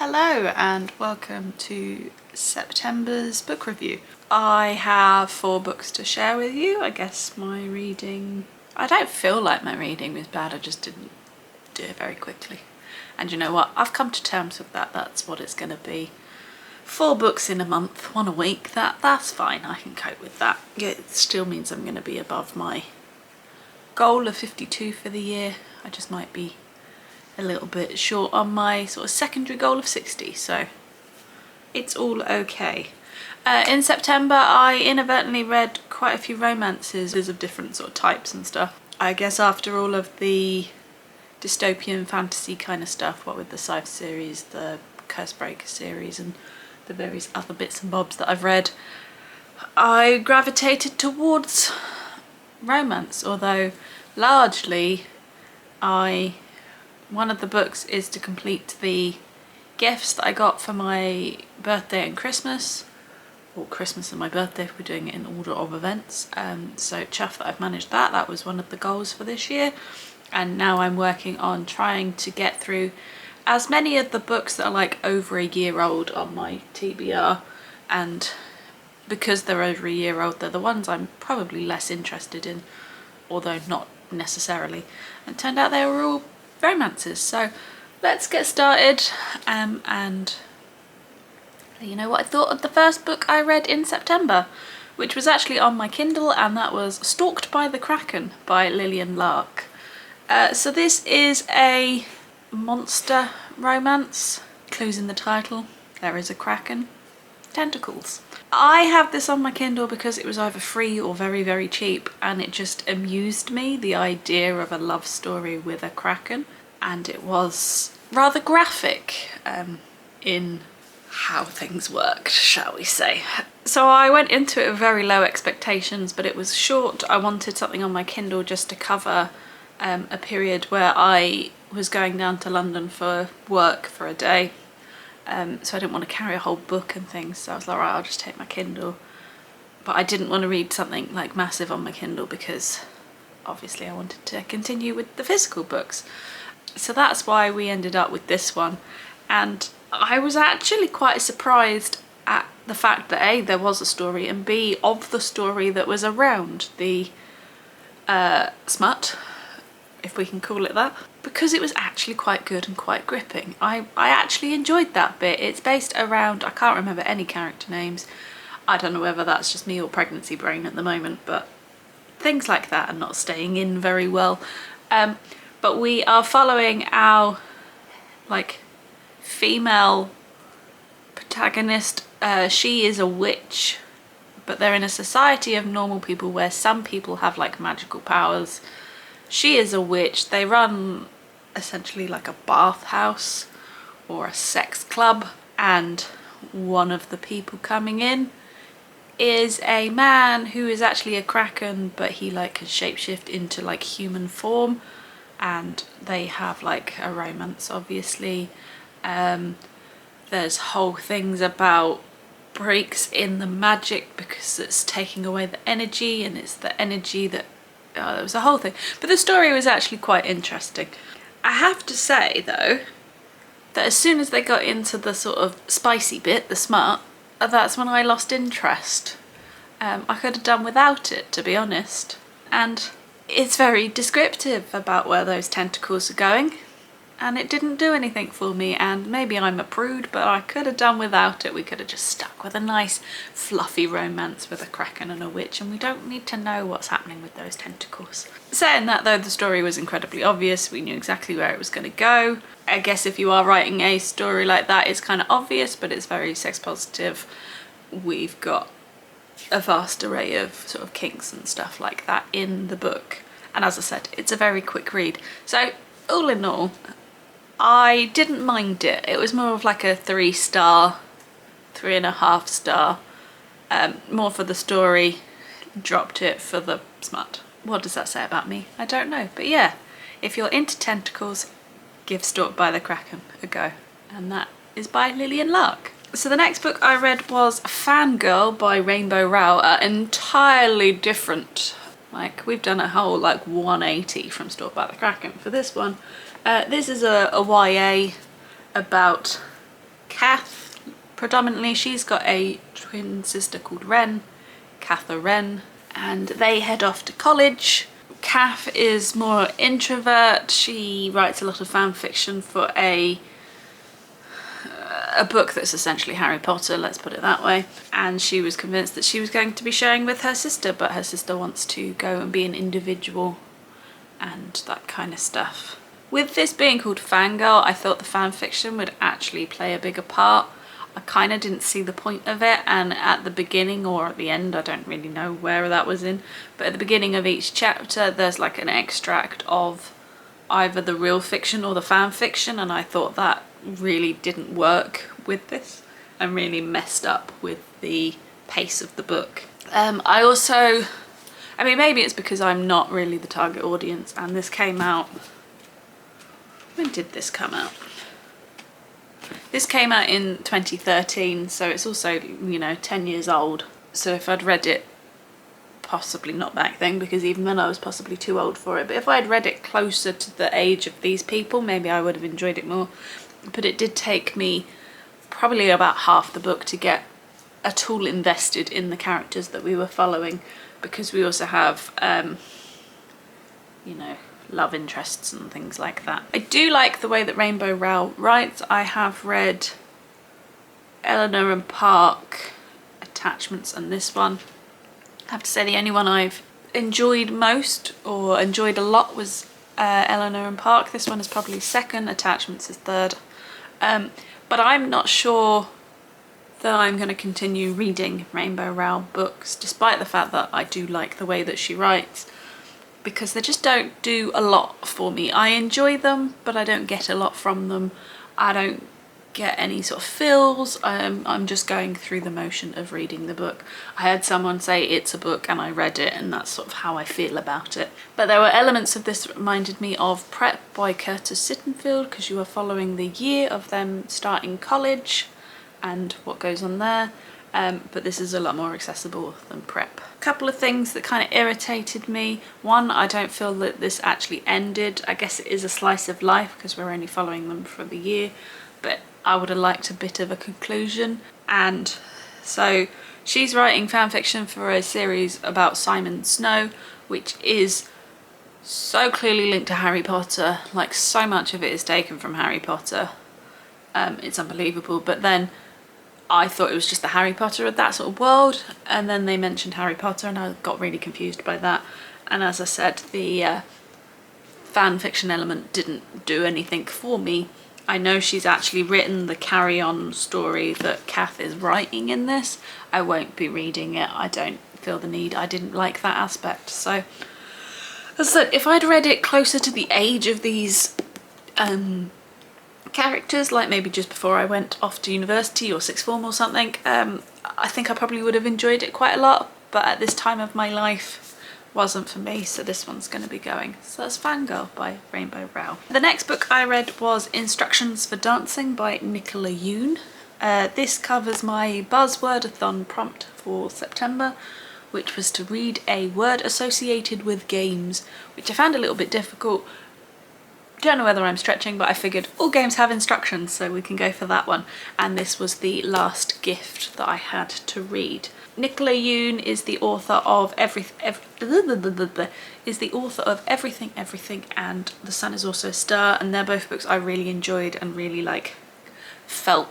Hello and welcome to September's book review. I have 4 books to share with you. I guess my reading... I don't feel like my reading was bad, I just didn't do it very quickly. And you know what? I've come to terms with that. That's what it's going to be. 4 books in a month, 1 a week. That's fine. I can cope with that. It still means I'm going to be above my goal of 52 for the year. I just might be a little bit short on my sort of secondary goal of 60, so it's all okay. In September I inadvertently read quite a few romances of different sort of types and stuff. I guess after all of the dystopian fantasy kind of stuff, what with the sci-fi series, the Cursebreaker series and the various other bits and bobs that I've read, I gravitated towards romance, although largely one of the books is to complete the gifts that I got for my birthday and Christmas, or Christmas and my birthday if we're doing it in order of events. So chuffed that I've managed that. That was one of the goals for this year, and now I'm working on trying to get through as many of the books that are like over a year old on my TBR, and because they're over a year old they're the ones I'm probably less interested in, although not necessarily, and it turned out they were all romances. So let's get started and let you know what I thought of the first book I read in September, which was actually on my Kindle, and that was Stalked by the Kraken by Lillian Lark. So this is a monster romance. Clues in the title. There is a kraken. Tentacles. I have this on my Kindle because it was either free or very, very cheap, and it just amused me, the idea of a love story with a kraken, and it was rather graphic in how things worked, shall we say. So I went into it with very low expectations, but it was short. I wanted something on my Kindle just to cover a period where I was going down to London for work for a day. So I didn't want to carry a whole book and things, so I was like, right, I'll just take my Kindle. But I didn't want to read something like massive on my Kindle because obviously I wanted to continue with the physical books. So that's why we ended up with this one. And I was actually quite surprised at the fact that A, there was a story, and B, of the story that was around the smut, if we can call it that, because it was actually quite good and quite gripping. I actually enjoyed that bit. It's based around, I can't remember any character names. I don't know whether that's just me or pregnancy brain at the moment, but things like that are not staying in very well. But we are following our like female protagonist. She is a witch, but they're in a society of normal people where some people have like magical powers. She is a witch. They run essentially like a bathhouse or a sex club, and one of the people coming in is a man who is actually a kraken, but he like can shapeshift into like human form, and they have like a romance, obviously. There's whole things about breaks in the magic because it's taking away the energy, and it's the energy that there was a whole thing. But the story was actually quite interesting. I have to say though that as soon as they got into the sort of spicy bit, the smut, that's when I lost interest. I could have done without it, to be honest. And it's very descriptive about where those tentacles are going, and it didn't do anything for me. And maybe I'm a prude, but I could have done without it. We could have just stuck with a nice fluffy romance with a kraken and a witch, and we don't need to know what's happening with those tentacles. Saying that though, the story was incredibly obvious. We knew exactly where it was going to go. I guess if you are writing a story like that, it's kind of obvious, but it's very sex positive. We've got a vast array of sort of kinks and stuff like that in the book. And as I said, it's a very quick read. So all in all, I didn't mind it. It was more of like a 3-star, 3.5 star. More for the story, dropped it for the smut. What does that say about me? I don't know. But yeah, if you're into tentacles, give Stalked by the Kraken a go. And that is by Lillian Lark. So the next book I read was Fangirl by Rowell. Entirely different. Like, we've done a whole like 180 from Stalked by the Kraken for this one. This is a YA about predominantly. She's got a twin sister called Ren, Katha Ren, and they head off to college. Kath is more introvert. She writes a lot of fan fiction for a book that's essentially Harry Potter, let's put it that way. And she was convinced that she was going to be sharing with her sister, but her sister wants to go and be an individual and that kind of stuff. With this being called Fangirl, I thought the fan fiction would actually play a bigger part. I kind of didn't see the point of it, and at the beginning or at the end, I don't really know where that was in, but at the beginning of each chapter there's like an extract of either the real fiction or the fan fiction, and I thought that really didn't work with this and really messed up with the pace of the book. I mean, maybe it's because I'm not really the target audience, and this came out, when did this come out? This came out in 2013, so it's also, you know, 10 years old. So if I'd read it, possibly not back then, because even then I was possibly too old for it, but if I'd read it closer to the age of these people, maybe I would have enjoyed it more. But it did take me probably about half the book to get at all invested in the characters that we were following, because we also have, you know, love interests and things like that. I do like the way that Rainbow Rowell writes. I have read Eleanor and Park, Attachments, and this one. I have to say the only one I've enjoyed most or enjoyed a lot was Eleanor and Park. This one is probably second, Attachments is third. But I'm not sure that I'm going to continue reading Rainbow Rowell books, despite the fact that I do like the way that she writes, because they just don't do a lot for me. I enjoy them, but I don't get a lot from them. I don't get any sort of feels. I'm just going through the motion of reading the book. I had someone say it's a book and I read it, and that's sort of how I feel about it. But there were elements of this that reminded me of Prep by Curtis Sittenfeld, because you are following the year of them starting college and what goes on there. But this is a lot more accessible than Prep. A couple of things that kind of irritated me. One, I don't feel that this actually ended. I guess it is a slice of life because we're only following them for the year, but I would have liked a bit of a conclusion. And so she's writing fan fiction for a series about Simon Snow, which is so clearly linked to Harry Potter. Like, so much of it is taken from Harry Potter. It's unbelievable. But then I thought it was just the Harry Potter of that sort of world, and then they mentioned Harry Potter and I got really confused by that. And as I said, the fan fiction element didn't do anything for me. I know she's actually written the carry-on story that Kath is writing in this. I won't be reading it. I don't feel the need. I didn't like that aspect. So, as I said, if I'd read it closer to the age of these characters, like maybe just before I went off to university or sixth form or something, I think I probably would have enjoyed it quite a lot, but at this time of my life wasn't for me, so this one's going to be going. So that's Fangirl by Rainbow Rowell. The next book I read was Instructions for Dancing by Nicola Yoon. This covers my Buzzword-a-thon prompt for September, which was to read a word associated with games, which I found a little bit difficult. Don't know whether I'm stretching, but I figured all games have instructions, so we can go for that one. And this was the last gift that I had to read. Nicola Yoon is the author of Everything, Everything, and The Sun Is Also a Star, and they're both books I really enjoyed and really felt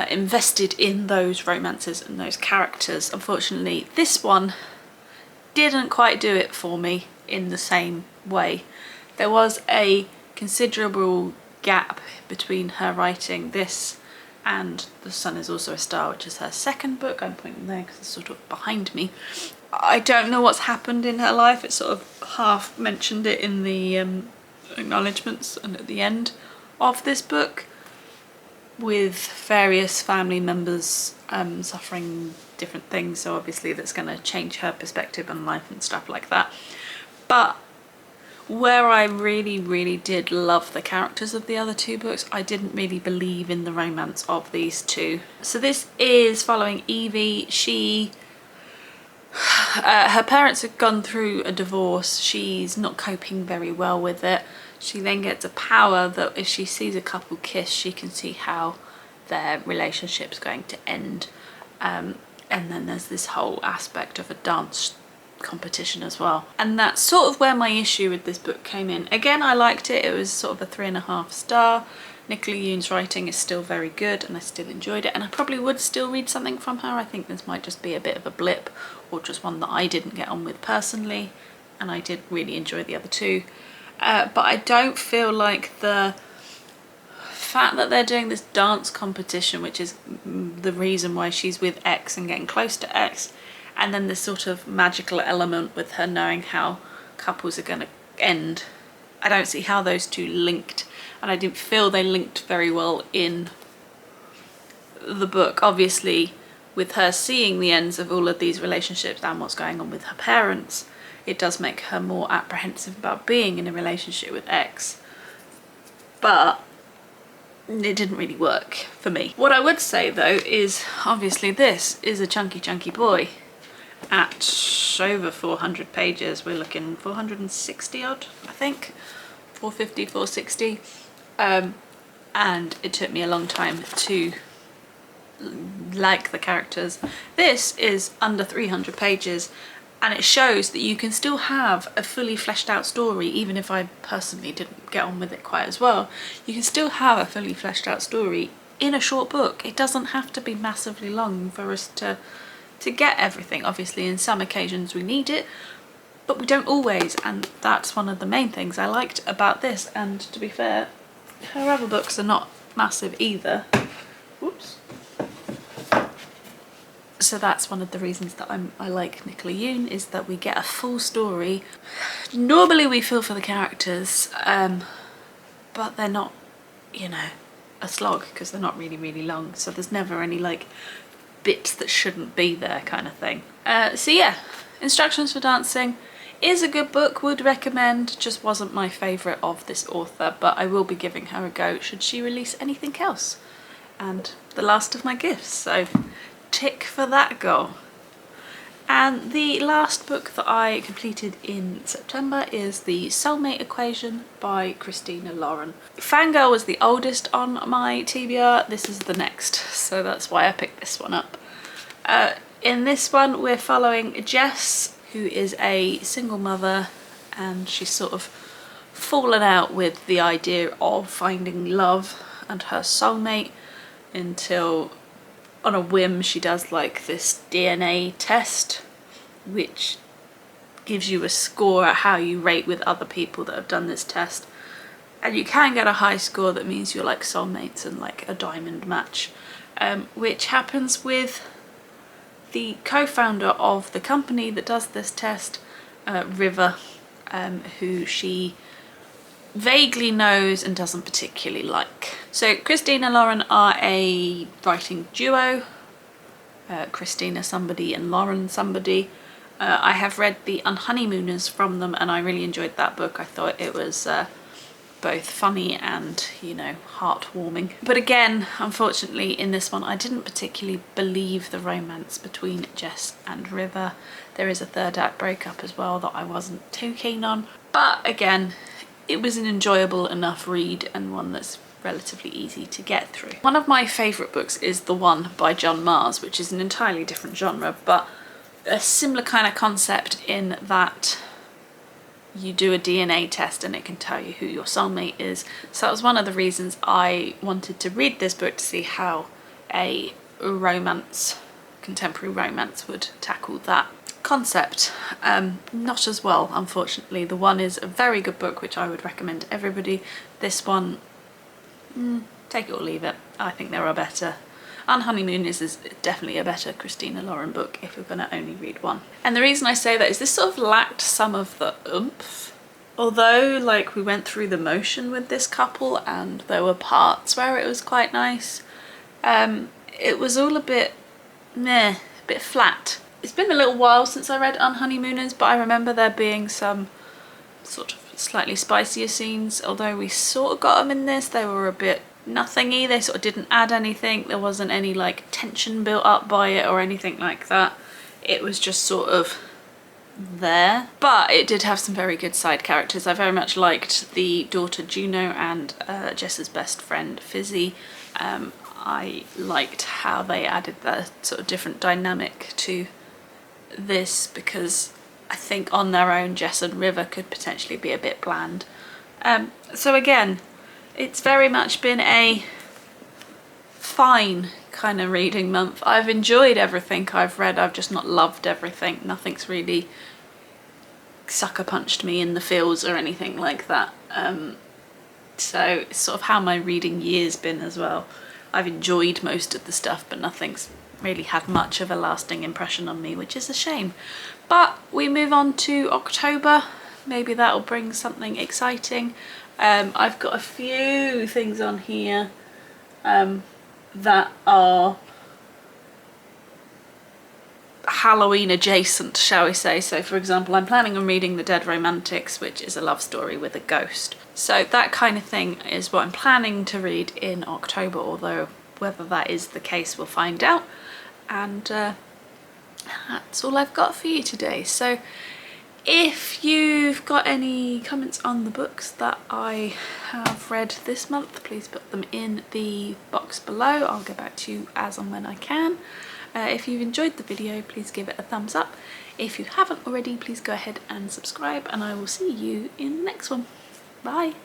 invested in those romances and those characters. Unfortunately, this one didn't quite do it for me in the same way. There was a considerable gap between her writing this and The Sun Is Also a Star, which is her second book. I'm pointing there because it's sort of behind me. I don't know what's happened in her life. It's sort of half mentioned it in the acknowledgements and at the end of this book, with various family members suffering different things, so obviously that's going to change her perspective on life and stuff like that. But where I really did love the characters of the other two books, I didn't really believe in the romance of these two. So this is following Evie. Her parents have gone through a divorce. She's not coping very well with it. She then gets a power that if she sees a couple kiss, she can see how their relationship's going to end. And then there's this whole aspect of a dance competition as well. And that's sort of where my issue with this book came in. Again, I liked it. It was sort of a 3.5 star. Nicola Yoon's writing is still very good and I still enjoyed it, and I probably would still read something from her. I think this might just be a bit of a blip, or just one that I didn't get on with personally, and I did really enjoy the other two. But I don't feel like the fact that they're doing this dance competition, which is the reason why she's with X and getting close to X, and then this sort of magical element with her knowing how couples are going to end, I don't see how those two linked, and I didn't feel they linked very well in the book. Obviously, with her seeing the ends of all of these relationships and what's going on with her parents, it does make her more apprehensive about being in a relationship with X. But it didn't really work for me. What I would say though is, obviously this is a chunky boy. At over 400 pages, we're looking 460 odd, I think. 450, 460. And it took me a long time to like the characters. This is under 300 pages, and it shows that you can still have a fully fleshed out story, even if I personally didn't get on with it quite as well. You can still have a fully fleshed out story in a short book. It doesn't have to be massively long for us to get everything. Obviously, in some occasions we need it, but we don't always, and that's one of the main things I liked about this. And to be fair, her other books are not massive either. Whoops. So that's one of the reasons that I like Nicola Yoon, is that we get a full story. Normally we feel for the characters, but they're not, you know, a slog, because they're not really long, so there's never any like bits that shouldn't be there kind of thing. So yeah, Instructions for Dancing is a good book, would recommend, just wasn't my favourite of this author, but I will be giving her a go should she release anything else. And the last of my gifts, so tick for that goal. And the last book that I completed in September is the Soulmate Equation by Christina Lauren. Fangirl was the oldest on my TBR, this is the next, so that's why I picked this one up. In this one we're following Jess, who is a single mother, and she's sort of fallen out with the idea of finding love and her soulmate, until on a whim she does like this DNA test which gives you a score at how you rate with other people that have done this test, and you can get a high score that means you're like soulmates and like a diamond match, which happens with the co-founder of the company that does this test, River, who she vaguely knows and doesn't particularly like. So Christina Lauren are a writing duo, Christina somebody and Lauren somebody. I have read The Unhoneymooners from them and I really enjoyed that book. I thought it was both funny and, you know, heartwarming. But again, unfortunately in this one I didn't particularly believe the romance between Jess and River. There is a third act breakup as well that I wasn't too keen on, but again it was an enjoyable enough read and one that's relatively easy to get through. One of my favourite books is The One by John Mars, which is an entirely different genre but a similar kind of concept in that you do a DNA test and it can tell you who your soulmate is. So that was one of the reasons I wanted to read this book, to see how a romance, contemporary romance, would tackle that concept. Not as well, unfortunately. The One is a very good book which I would recommend to everybody. This one, take it or leave it. I think there are better. Unhoneymooners is definitely a better Christina Lauren book if you're going to only read one. And the reason I say that is this sort of lacked some of the oomph. Although like we went through the motion with this couple and there were parts where it was quite nice, it was all a bit meh, a bit flat. It's been a little while since I read Unhoneymooners, but I remember there being some sort of slightly spicier scenes. Although we sort of got them in this, they were a bit nothingy. They sort of didn't add anything. There wasn't any like tension built up by it or anything like that. It was just sort of there. But it did have some very good side characters. I very much liked the daughter Juno and Jess's best friend Fizzy. I liked how they added the sort of different dynamic to this, because I think on their own Jess and River could potentially be a bit bland. So again, it's very much been a fine kind of reading month. I've enjoyed everything I've read, I've just not loved everything. Nothing's really sucker punched me in the feels or anything like that. So it's sort of how my reading year's been as well. I've enjoyed most of the stuff, but nothing's really had much of a lasting impression on me, which is a shame. But we move on to October. Maybe that'll bring something exciting. I've got a few things on here that are Halloween adjacent, shall we say. So for example, I'm planning on reading The Dead Romantics, which is a love story with a ghost. So that kind of thing is what I'm planning to read in October, although whether that is the case we'll find out. And that's all I've got for you today. So if you've got any comments on the books that I have read this month, please put them in the box below. I'll get back to you as and when I can. If you've enjoyed the video, please give it a thumbs up. If you haven't already, please go ahead and subscribe, and I will see you in the next one. Bye.